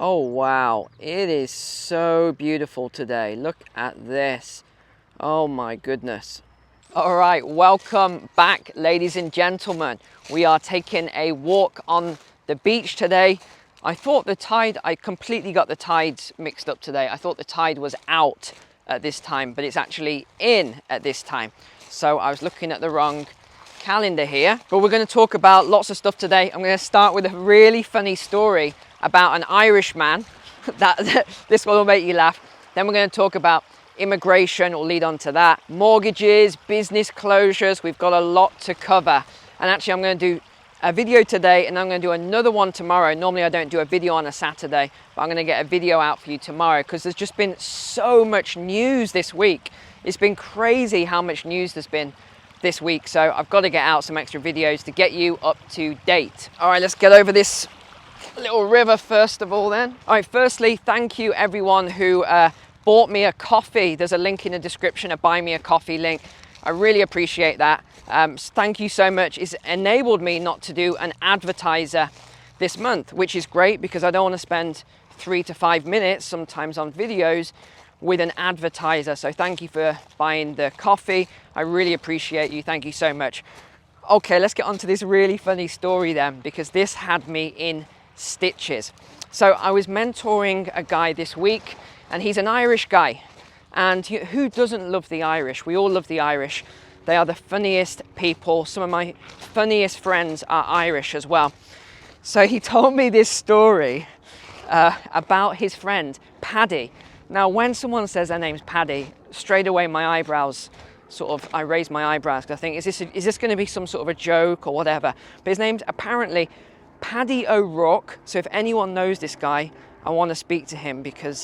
Oh wow, it is so beautiful today. Look at this. Oh my goodness. All right, welcome back, ladies and gentlemen. We are taking a walk on the beach today. I completely got the tides mixed up today. I thought the tide was out at this time, but it's actually in at this time. So I was looking at the wrong calendar here. But we're going to talk about lots of stuff today. I'm going to start with a really funny story about an Irishman. This one will make you laugh. Then we're going to talk about immigration, will lead on to that. Mortgages, business closures, we've got a lot to cover. And actually I'm going to do a video today and I'm going to do another one tomorrow. Normally I don't do a video on a Saturday, but I'm going to get a video out for you tomorrow because there's just been so much news this week. It's been crazy how much news there's been this week. So I've got to get out some extra videos to get you up to date. All right, let's get over this little river first of all then. All right, firstly, thank you everyone who bought me a coffee. There's a link in the description, a buy me a coffee link. I really appreciate that. Thank you so much. It's enabled me not to do an advertiser this month, which is great because I don't want to spend 3 to 5 minutes sometimes on videos with an advertiser. So thank you for buying the coffee. I really appreciate you. Thank you so much. Okay, let's get on to this really funny story then, because this had me in stitches. So I was mentoring a guy this week, and he's an Irish guy. And who doesn't love the Irish? We all love the Irish. They are the funniest people. Some of my funniest friends are Irish as well. So he told me this story about his friend, Paddy. Now, when someone says their name's Paddy, straight away my eyebrows I raise my eyebrows because I think, is this going to be some sort of a joke or whatever? But his name's apparently Paddy O'Rourke. So if anyone knows this guy, I want to speak to him because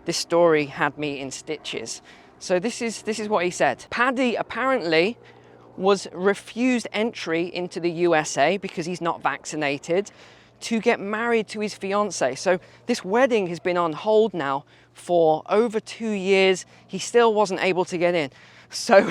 this story had me in stitches. So this is what he said. Paddy apparently was refused entry into the USA because he's not vaccinated to get married to his fiancée. So this wedding has been on hold now for over 2 years. He still wasn't able to get in. So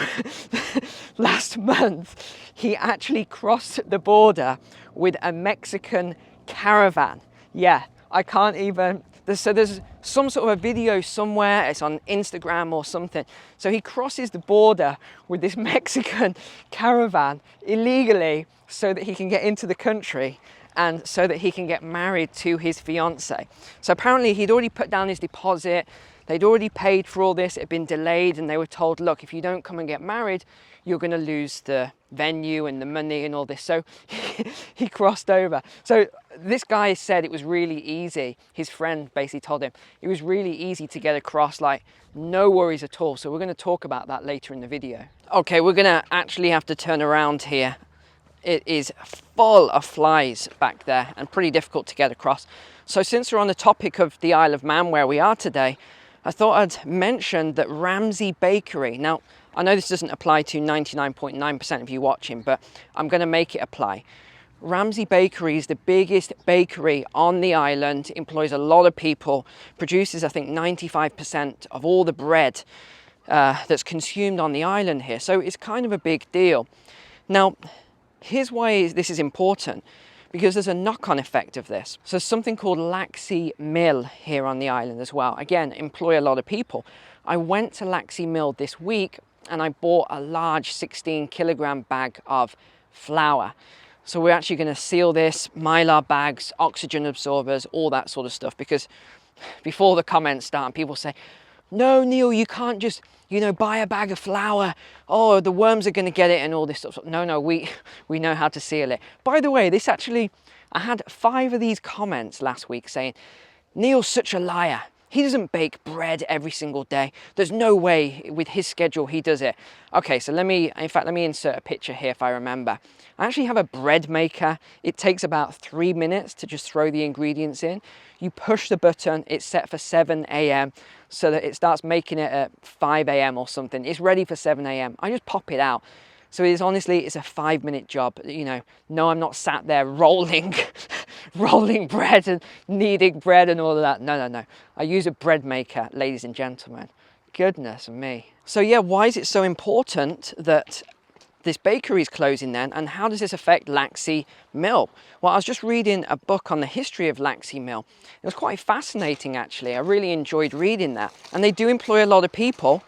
last month, he actually crossed the border with a Mexican caravan. Yeah, I can't even, so there's some sort of a video somewhere, it's on Instagram or something. So he crosses the border with this Mexican caravan illegally so that he can get into the country and so that he can get married to his fiancée. So apparently he'd already put down his deposit, they'd already paid for all this, it had been delayed, and they were told, look, if you don't come and get married, you're going to lose the venue and the money and all this. So he crossed over. So this guy said it was really easy. His friend basically told him it was really easy to get across, like no worries at all. So we're going to talk about that later in the video. Okay, we're going to actually have to turn around here. It is full of flies back there and pretty difficult to get across. So since we're on the topic of the Isle of Man where we are today, I thought I'd mention that Ramsey Bakery. Now, I know this doesn't apply to 99.9% of you watching, but I'm going to make it apply. Ramsey Bakery is the biggest bakery on the island, employs a lot of people, produces, I think, 95% of all the bread that's consumed on the island here. So it's kind of a big deal. Now, here's why this is important. Because there's a knock-on effect of this. So something called Laxey Mill here on the island as well. Again, employ a lot of people. I went to Laxey Mill this week and I bought a large 16 kilogram bag of flour. So we're actually going to seal this, Mylar bags, oxygen absorbers, all that sort of stuff. Because before the comments start, people say, no, Neil, you can't just, buy a bag of flour. Oh, the worms are going to get it and all this stuff. No, we know how to seal it. By the way, I had 5 of these comments last week saying, Neil's such a liar. He doesn't bake bread every single day. There's no way with his schedule he does it. Okay, so let me insert a picture here if I remember. I actually have a bread maker. It takes about 3 minutes to just throw the ingredients in. You push the button, it's set for 7 a.m. so that it starts making it at 5 a.m. or something. It's ready for 7 a.m. I just pop it out. So it's a 5-minute job. No, I'm not sat there rolling bread and kneading bread and all of that. No. I use a bread maker, ladies and gentlemen. Goodness me. So yeah, why is it so important that this bakery is closing then, and how does this affect Laxey Mill? Well, I was just reading a book on the history of Laxey Mill. It was quite fascinating, actually. I really enjoyed reading that. And they do employ a lot of people.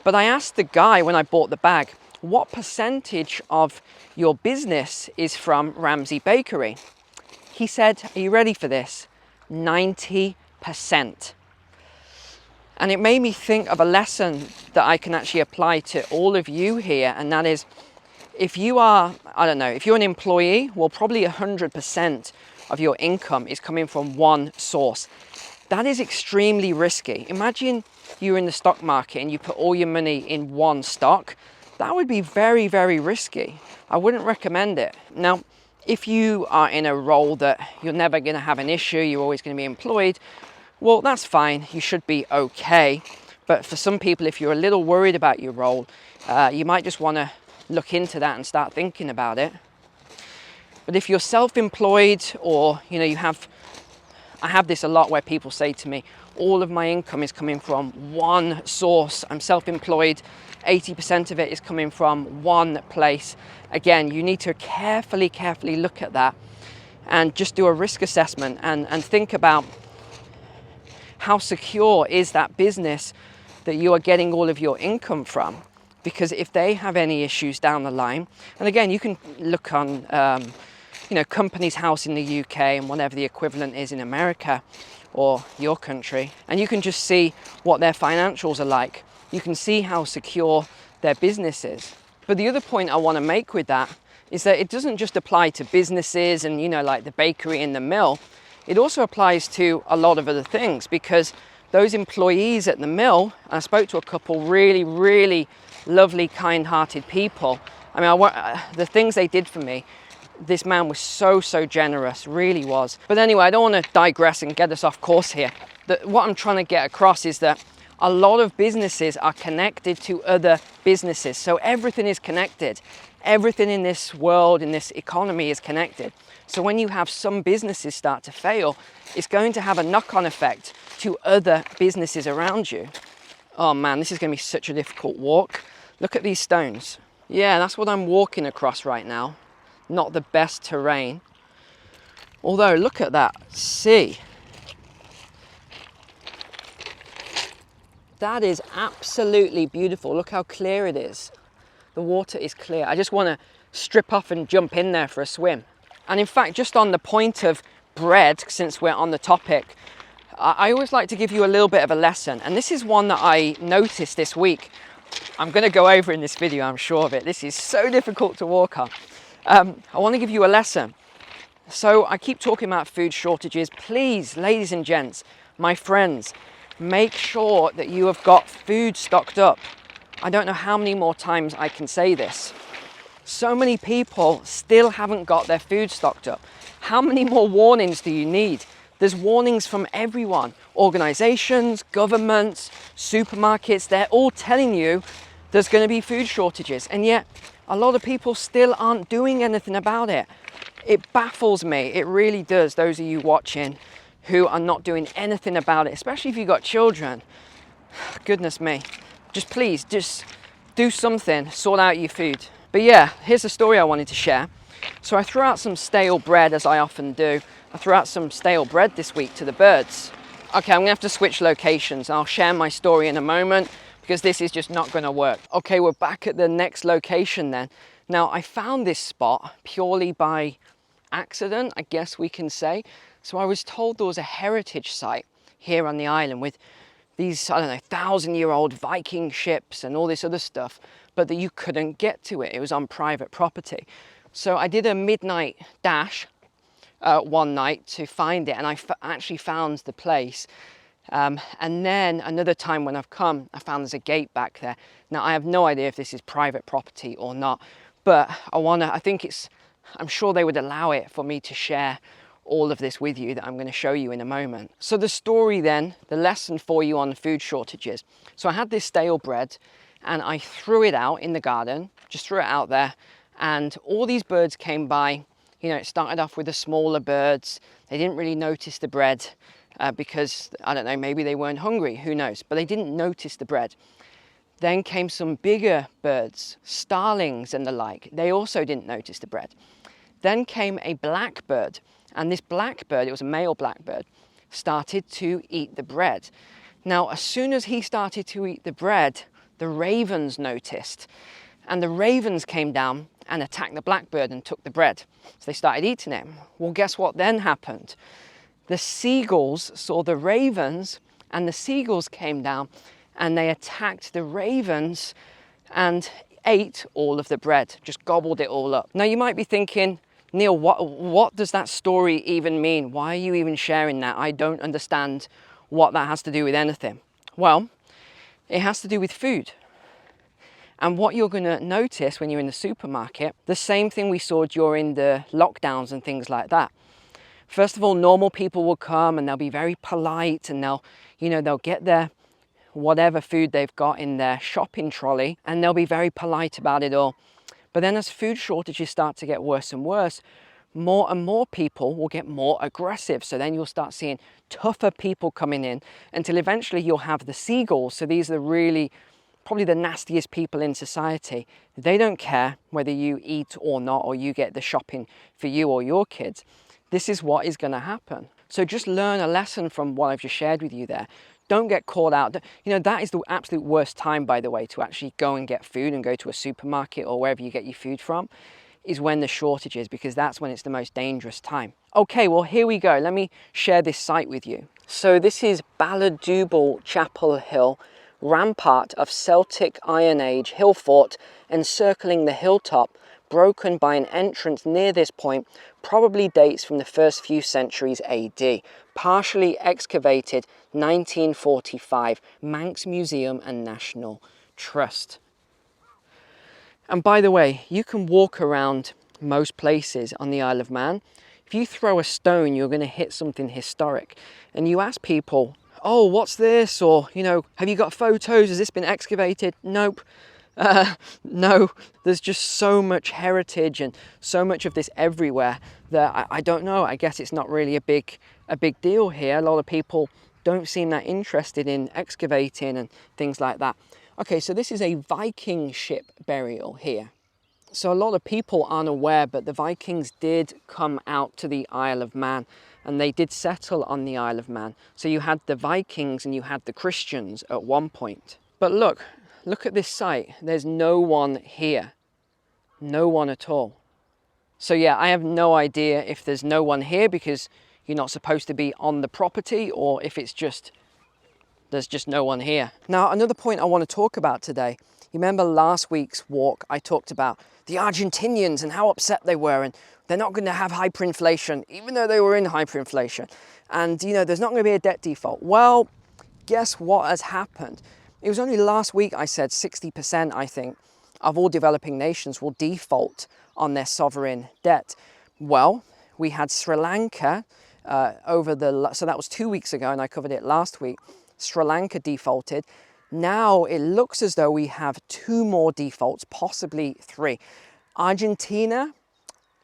But I asked the guy when I bought the bag, what percentage of your business is from Ramsey Bakery? He said, are you ready for this? 90%. And it made me think of a lesson that I can actually apply to all of you here. And that is, if you are, I don't know, if you're an employee, well, probably 100% of your income is coming from one source. That is extremely risky. Imagine you're in the stock market and you put all your money in one stock. That would be very, very risky. I wouldn't recommend it. Now, if you are in a role that you're never going to have an issue, you're always going to be employed, well, that's fine. You should be okay. But for some people, if you're a little worried about your role, you might just want to look into that and start thinking about it. But if you're self-employed, or I have this a lot where people say to me, all of my income is coming from one source. I'm self-employed. 80% of it is coming from one place. Again, you need to carefully look at that and just do a risk assessment and think about how secure is that business that you are getting all of your income from. Because if they have any issues down the line, and again, you can look on Companies House in the UK and whatever the equivalent is in America or your country, and you can just see what their financials are like. You can see how secure their business is. But the other point I want to make with that is that it doesn't just apply to businesses and, like the bakery and the mill. It also applies to a lot of other things, because those employees at the mill, and I spoke to a couple really, really lovely, kind-hearted people. I mean, the things they did for me, this man was so generous, really was. But anyway, I don't want to digress and get us off course here. What I'm trying to get across is that a lot of businesses are connected to other businesses. So everything is connected. Everything in this world, in this economy is connected. So when you have some businesses start to fail, it's going to have a knock-on effect to other businesses around you. Oh man, this is going to be such a difficult walk. Look at these stones. Yeah, that's what I'm walking across right now. Not the best terrain. Although, look at that sea. That is absolutely beautiful. Look how clear it is. The water is clear. I just want to strip off and jump in there for a swim. And in fact, just on the point of bread, since we're on the topic, I always like to give you a little bit of a lesson. And this is one that I noticed this week. I'm going to go over in this video, I'm sure of it. This is so difficult to walk on. I want to give you a lesson. So I keep talking about food shortages. Please, ladies and gents, my friends, make sure that you have got food stocked up. I don't know how many more times I can say this. So many people still haven't got their food stocked up. How many more warnings do you need? There's warnings from everyone. Organizations, governments, supermarkets, they're all telling you there's going to be food shortages. And yet a lot of people still aren't doing anything about it. It baffles me. It really does. Those of you watching who are not doing anything about it, especially if you've got children. Goodness me. Please do something, sort out your food. But yeah, here's the story I wanted to share. So I threw out some stale bread, as I often do. I threw out some stale bread this week to the birds. Okay, I'm gonna have to switch locations. I'll share my story in a moment because this is just not gonna work. Okay, we're back at the next location then. Now, I found this spot purely by accident, I guess we can say. So I was told there was a heritage site here on the island with these, 1,000-year-old Viking ships and all this other stuff, but that you couldn't get to it. It was on private property. So I did a midnight dash one night to find it, and I actually found the place. And then another time when I've come, I found there's a gate back there. Now, I have no idea if this is private property or not, but I'm sure they would allow it for me to share all of this with you that I'm going to show you in a moment. So the story then, the lesson for you on food shortages. So I had this stale bread and I threw it out in the garden, just threw it out there, and all these birds came by. It started off with the smaller birds. They didn't really notice the bread because, maybe they weren't hungry, who knows, but they didn't notice the bread. Then came some bigger birds, starlings and the like. They also didn't notice the bread. Then came a blackbird, and this blackbird, it was a male blackbird, started to eat the bread. Now, as soon as he started to eat the bread, the ravens noticed, and the ravens came down and attacked the blackbird and took the bread. So they started eating it. Well, guess what then happened? The seagulls saw the ravens, and the seagulls came down and they attacked the ravens and ate all of the bread, just gobbled it all up. Now you might be thinking, Neil, what does that story even mean? Why are you even sharing that? I don't understand what that has to do with anything. Well, it has to do with food. And what you're going to notice when you're in the supermarket, the same thing we saw during the lockdowns and things like that. First of all, normal people will come and they'll be very polite, and they'll get their whatever food they've got in their shopping trolley, and they'll be very polite about it all. But then as food shortages start to get worse and worse, more and more people will get more aggressive. So then you'll start seeing tougher people coming in until eventually you'll have the seagulls. So these are really probably the nastiest people in society. They don't care whether you eat or not, or you get the shopping for you or your kids. This is what is going to happen. So just learn a lesson from what I've just shared with you there. Don't get caught out. That is the absolute worst time, by the way, to actually go and get food and go to a supermarket or wherever you get your food from, is when the shortage is, because that's when it's the most dangerous time. Okay, well, here we go. Let me share this site with you. So this is Balladouble Chapel Hill, rampart of Celtic Iron Age hill fort encircling the hilltop, broken by an entrance near this point, probably dates from the first few centuries AD. Partially excavated 1945, Manx Museum and National Trust. And by the way, you can walk around most places on the Isle of Man. If you throw a stone, you're going to hit something historic. And you ask people, oh, what's this? Or, have you got photos? Has this been excavated? Nope. No, there's just so much heritage and so much of this everywhere that I don't know. I guess it's not really a big deal here. A lot of people don't seem that interested in excavating and things like that. Okay, so this is a Viking ship burial here. So a lot of people aren't aware, but the Vikings did come out to the Isle of Man, and they did settle on the Isle of Man. So you had the Vikings and you had the Christians at one point. But look at this site. There's no one here. No one at all. So yeah, I have no idea if there's no one here because you're not supposed to be on the property, or if it's just, there's just no one here. Now, another point I want to talk about today. You remember last week's walk, I talked about the Argentinians and how upset they were, and they're not going to have hyperinflation, even though they were in hyperinflation. And, there's not going to be a debt default. Well, guess what has happened? It was only last week I said 60%, I think, of all developing nations will default on their sovereign debt. Well, we had Sri Lanka so that was 2 weeks ago, and I covered it last week. Sri Lanka defaulted. Now it looks as though we have 2 more defaults, possibly 3. Argentina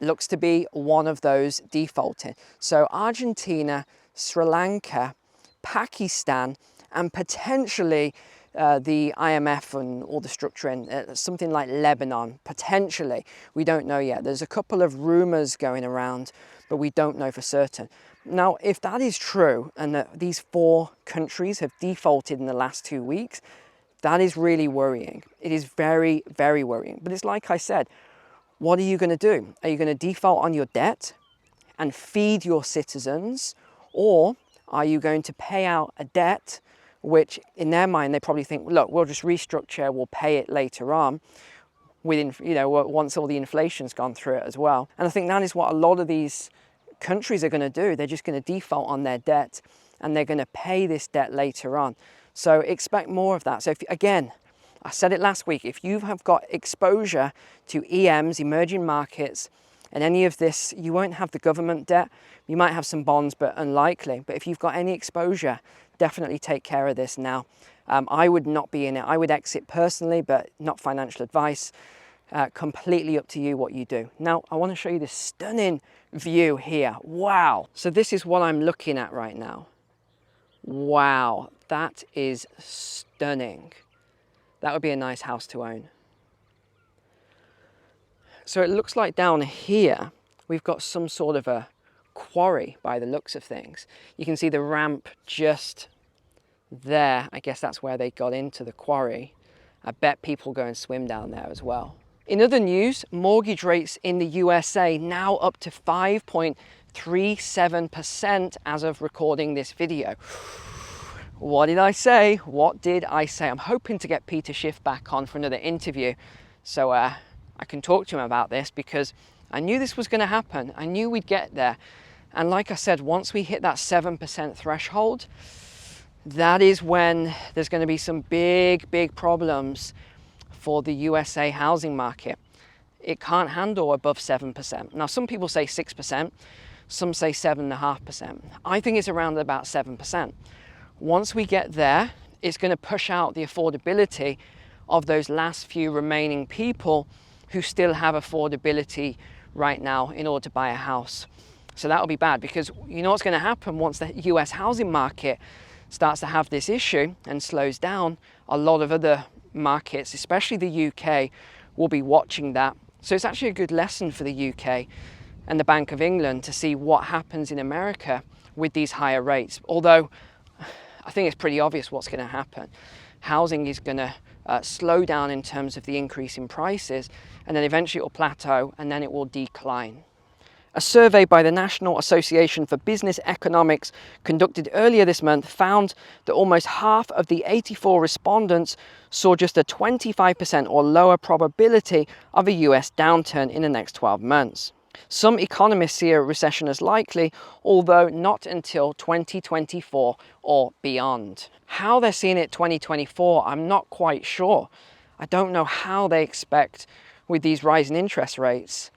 looks to be one of those defaulting. So Argentina, Sri Lanka, Pakistan, and potentially the IMF and all the structuring, something like Lebanon, potentially. We don't know yet. There's a couple of rumors going around, but we don't know for certain. Now, if that is true, and that these 4 countries have defaulted in the last 2 weeks, that is really worrying. It is very, very worrying. But it's like I said, what are you going to do? Are you going to default on your debt and feed your citizens? Or are you going to pay out a debt which in their mind, they probably think, look, we'll just restructure, we'll pay it later on, within, once all the inflation's gone through it as well. And I think that is what a lot of these countries are going to do. They're just going to default on their debt, and they're going to pay this debt later on. So expect more of that. So again, I said it last week, if you have got exposure to EMs, emerging markets, and any of this, you won't have the government debt. You might have some bonds, but unlikely. But if you've got any exposure, definitely take care of this now. I would not be in it. I would exit personally, but not financial advice. Completely up to you what you do. Now, I want to show you this stunning view here. Wow. So this is what I'm looking at right now. Wow, that is stunning. That would be a nice house to own. So it looks like down here, we've got some sort of a quarry by the looks of things. You can see the ramp just there. I guess that's where they got into the quarry. I bet people go and swim down there as well. In other news, mortgage rates in the USA now up to 5.37% as of recording this video. What did I say? What did I say? I'm hoping to get Peter Schiff back on for another interview so I can talk to him about this, because I knew this was going to happen. I knew we'd get there. And like I said, once we hit that 7% threshold, that is when there's going to be some big problems for the USA housing market. It can't handle above 7%. Now, some people say 6%, some say 7.5%. I think it's around about 7%. Once we get there, it's going to push out the affordability of those last few remaining people who still have affordability right now in order to buy a house. So that'll be bad, because you know what's going to happen once the US housing market starts to have this issue and slows down. A lot of other markets, especially the UK, will be watching that. So it's actually a good lesson for the UK and the Bank of England to see what happens in America with these higher rates. Although I think it's pretty obvious what's going to happen. Housing is going to slow down in terms of the increase in prices, and then eventually it will plateau and then it will decline. A survey by the National Association for Business Economics conducted earlier this month found that almost half of the 84 respondents saw just a 25% or lower probability of a US downturn in the next 12 months. Some economists see a recession as likely, although not until 2024 or beyond. How they're seeing it 2024, I'm not quite sure. I don't know how they expect, with these rising interest rates,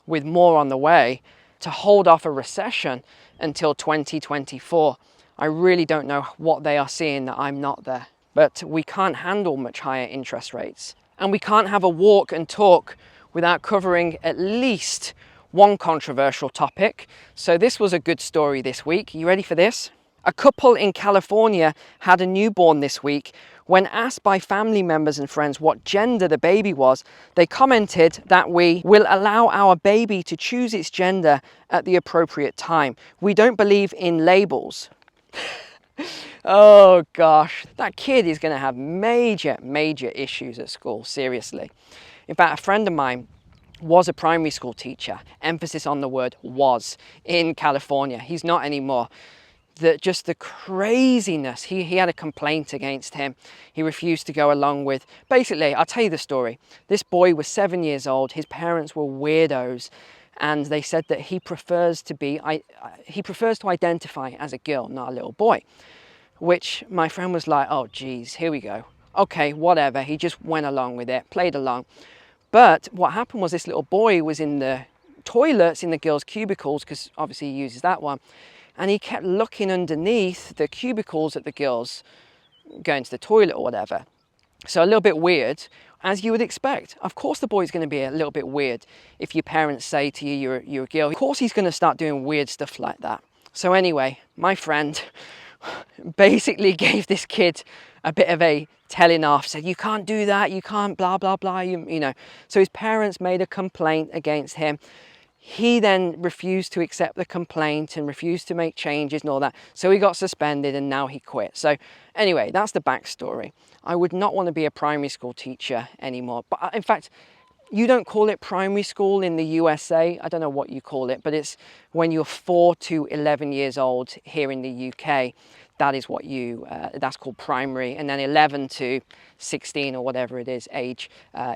with more on the way, to hold off a recession until 2024. I really don't know what they are seeing that I'm not there. But we can't handle much higher interest rates. And we can't have a walk and talk without covering at least one controversial topic. So this was a good story this week. You ready for this? A couple in California had a newborn this week. When asked by family members and friends what gender the baby was, they commented that we will allow our baby to choose its gender at the appropriate time. We don't believe in labels. Oh gosh, that kid is going to have major issues at school, seriously. In fact, a friend of mine was a primary school teacher, emphasis on the word was, in California. He's not anymore. Just the craziness. He had a complaint against him. He refused to go along with, basically, I'll tell you the story. This boy was 7 years old. His parents were weirdos, and they said that he prefers to identify as a girl, not a little boy, which my friend was like, oh geez, here we go. Okay, whatever. He just went along with it, played along. But what happened was this little boy was in the toilets in the girls' cubicles, because obviously he uses that one. And he kept looking underneath the cubicles at the girls going to the toilet or whatever. So a little bit weird, as you would expect. Of course the boy's going to be a little bit weird if your parents say to you you're a girl. Of course he's going to start doing weird stuff like that. So anyway, my friend basically gave this kid a bit of a telling off, said you can't do that, you can't blah blah blah, you know. So his parents made a complaint against him. He then refused to accept the complaint and refused to make changes and all that. So he got suspended and now he quit. So anyway, that's the backstory. I would not want to be a primary school teacher anymore. But in fact, you don't call it primary school in the USA. I don't know what you call it, but it's when you're 4 to 11 years old here in the UK. That is what that's called primary. And then 11 to 16 or whatever it is, age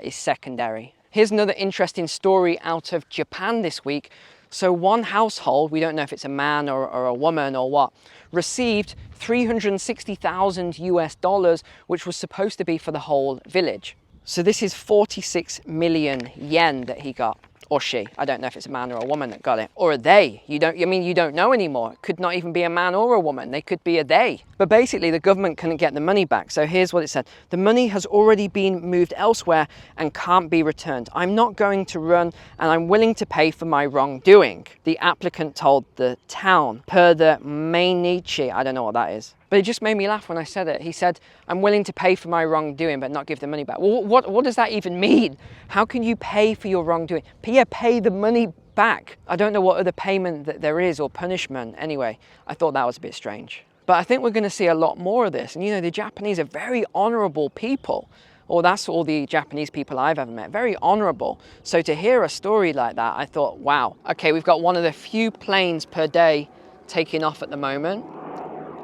is secondary. Here's another interesting story out of Japan this week. So one household, we don't know if it's a man or a woman or what, received $360,000 US, which was supposed to be for the whole village. So this is 46 million yen that he got, or she. I don't know if it's a man or a woman that got it, or a they. You don't know anymore. It could not even be a man or a woman. They could be a they. But basically the government couldn't get the money back. So here's what it said. The money has already been moved elsewhere and can't be returned. I'm not going to run and I'm willing to pay for my wrongdoing, the applicant told the town, per the Mainichi. I don't know what that is. But it just made me laugh when I said it. He said, I'm willing to pay for my wrongdoing, but not give the money back. Well, what does that even mean? How can you pay for your wrongdoing? Pay the money back. I don't know what other payment that there is or punishment. Anyway, I thought that was a bit strange. But I think we're going to see a lot more of this. And you know, the Japanese are very honorable people. Or that's all the Japanese people I've ever met. Very honorable. So to hear a story like that, I thought, wow. Okay, we've got one of the few planes per day taking off at the moment.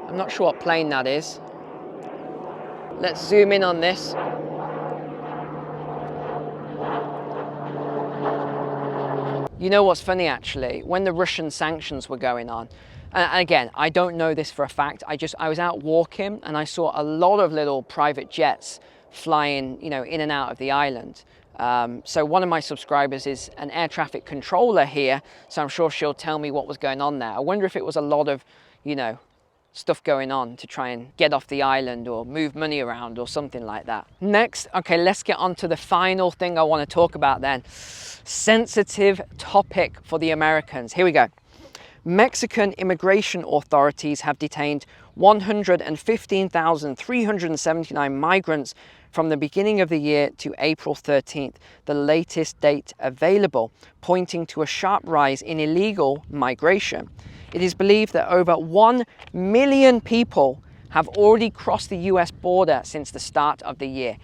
I'm not sure what plane that is. Let's zoom in on this. You know what's funny actually? When the Russian sanctions were going on, and again, I don't know this for a fact, I was out walking and I saw a lot of little private jets flying, you know, in and out of the island. So one of my subscribers is an air traffic controller here, so I'm sure she'll tell me what was going on there. I wonder if it was a lot of, you know, stuff going on to try and get off the island or move money around or something like that. Next, okay, let's get on to the final thing I want to talk about then. Sensitive topic for the Americans. Here we go. Mexican immigration authorities have detained 115,379 migrants from the beginning of the year to April 13th, the latest date available, pointing to a sharp rise in illegal migration. It is believed that over 1 million people have already crossed the US border since the start of the year.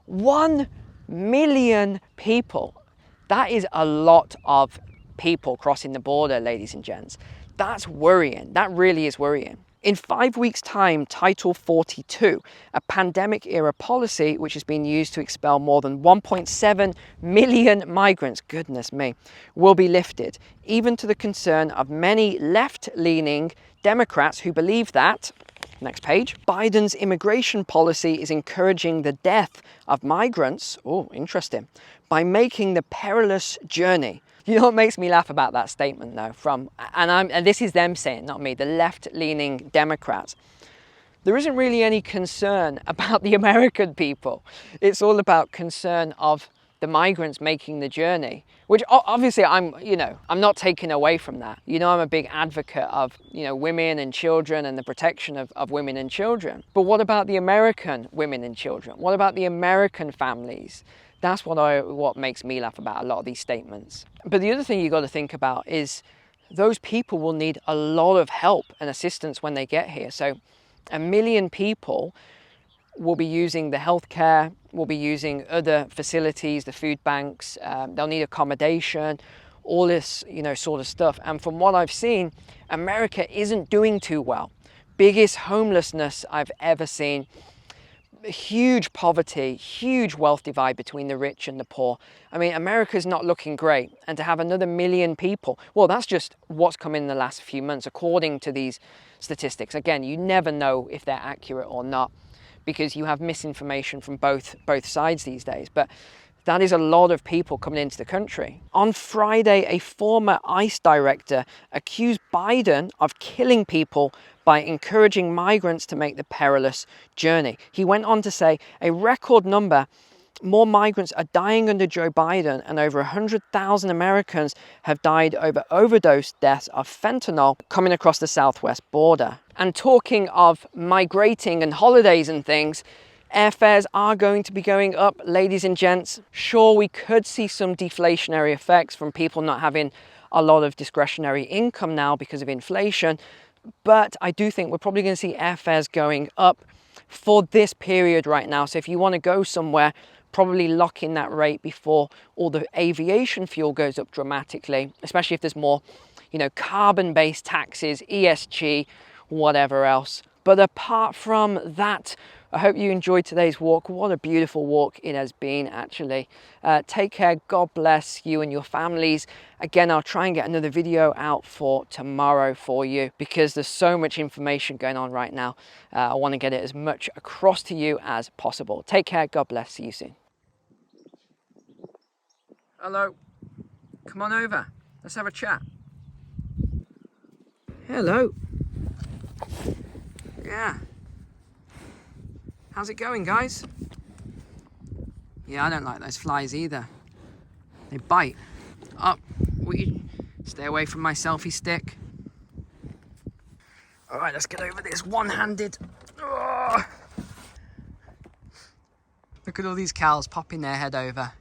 1 million people. That is a lot of people crossing the border, ladies and gents. That's worrying. That really is worrying. In 5 weeks' time, Title 42, a pandemic-era policy which has been used to expel more than 1.7 million migrants, goodness me, will be lifted, even to the concern of many left-leaning Democrats who believe that, next page, Biden's immigration policy is encouraging the death of migrants, oh, interesting, by making the perilous journey. You know what makes me laugh about that statement though, and this is them saying, not me, the left-leaning Democrats. There isn't really any concern about the American people. It's all about concern of the migrants making the journey, which obviously I'm not taking away from that. You know, I'm a big advocate of, you know, women and children and the protection of women and children. But what about the American women and children? What about the American families? That's what makes me laugh about a lot of these statements. But the other thing you got to think about is those people will need a lot of help and assistance when they get here. So 1 million people will be using the healthcare, will be using other facilities, the food banks, they'll need accommodation, all this, you know, sort of stuff. And from what I've seen, America isn't doing too well. Biggest homelessness I've ever seen. Huge poverty, huge wealth divide between the rich and the poor. I mean, America's not looking great. And to have another 1 million people, well, that's just what's come in the last few months, according to these statistics. Again, you never know if they're accurate or not, because you have misinformation from both sides these days. But that is a lot of people coming into the country. On Friday, a former ICE director accused Biden of killing people by encouraging migrants to make the perilous journey. He went on to say a record number more migrants are dying under Joe Biden, and over 100,000 Americans have died over overdose deaths of fentanyl coming across the southwest border. And talking of migrating and holidays and things, airfares are going to be going up, ladies and gents. Sure, we could see some deflationary effects from people not having a lot of discretionary income now because of inflation, but I do think we're probably going to see airfares going up for this period right now. So if you want to go somewhere, probably lock in that rate before all the aviation fuel goes up dramatically, especially if there's more, you know, carbon-based taxes, ESG, whatever else. But apart from that, I hope you enjoyed today's walk. What a beautiful walk it has been, actually. Take care. God bless you and your families. Again, I'll try and get another video out for tomorrow for you, because there's so much information going on right now. I want to get it as much across to you as possible. Take care. God bless. See you soon. Hello. Come on over. Let's have a chat. Hello. Yeah. How's it going, guys? Yeah, I don't like those flies either. They bite. Oh, will you stay away from my selfie stick? All right, let's get over this one-handed. Oh. Look at all these cows popping their head over.